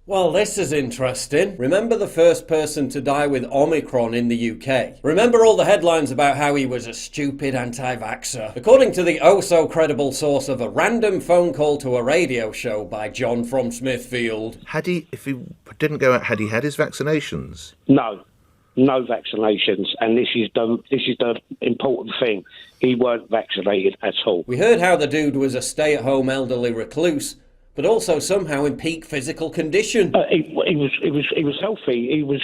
Well, this is interesting. Remember the first person to die with Omicron in the UK? Remember all the headlines about how he was a stupid anti-vaxxer? According to the oh-so-credible source of a random phone call to a radio show by John from Smithfield. If he didn't go out, had he had his vaccinations? No vaccinations, and this is the important thing. He weren't vaccinated at all. We heard how the dude was a stay-at-home elderly recluse, but also somehow in peak physical condition. He was healthy. He was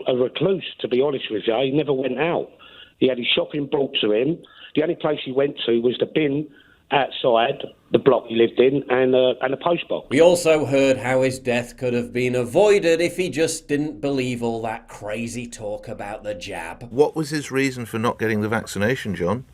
a recluse, to be honest with you. He never went out. He had his shopping brought to him. The only place he went to was the bin outside the block he lived in and a post box. We also heard how his death could have been avoided if he just didn't believe all that crazy talk about the jab. What was his reason for not getting the vaccination, John?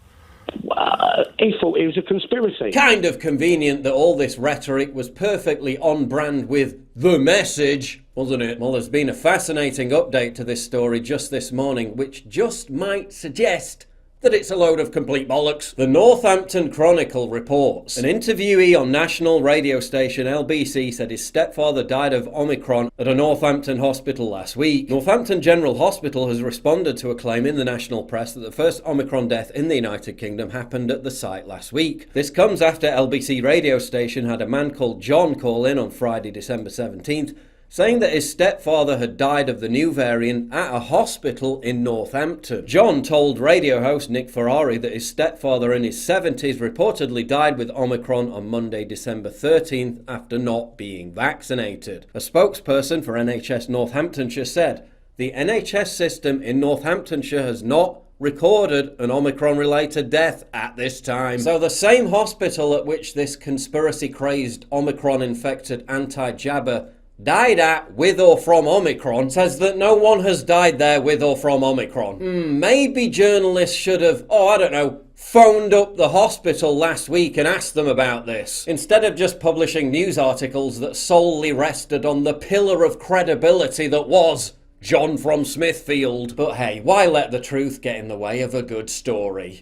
He thought it was a conspiracy. Kind of convenient that all this rhetoric was perfectly on brand with the message, wasn't it? Well, there's been a fascinating update to this story just this morning, which just might suggest that it's a load of complete bollocks. The Northampton Chronicle reports an interviewee on national radio station LBC said his stepfather died of Omicron at a Northampton hospital last week. Northampton General Hospital has responded to a claim in the national press that the first Omicron death in the United Kingdom happened at the site last week. This comes after LBC radio station had a man called John call in on Friday, December 17th, saying that his stepfather had died of the new variant at a hospital in Northampton. John told radio host Nick Ferrari that his stepfather in his 70s reportedly died with Omicron on Monday, December 13th after not being vaccinated. A spokesperson for NHS Northamptonshire said, "The NHS system in Northamptonshire has not recorded an Omicron-related death at this time." So the same hospital at which this conspiracy-crazed Omicron-infected anti-jabber died at, with or from Omicron, says that no one has died there with or from Omicron. Maybe journalists should have, phoned up the hospital last week and asked them about this, instead of just publishing news articles that solely rested on the pillar of credibility that was John from Smithfield. But hey, why let the truth get in the way of a good story?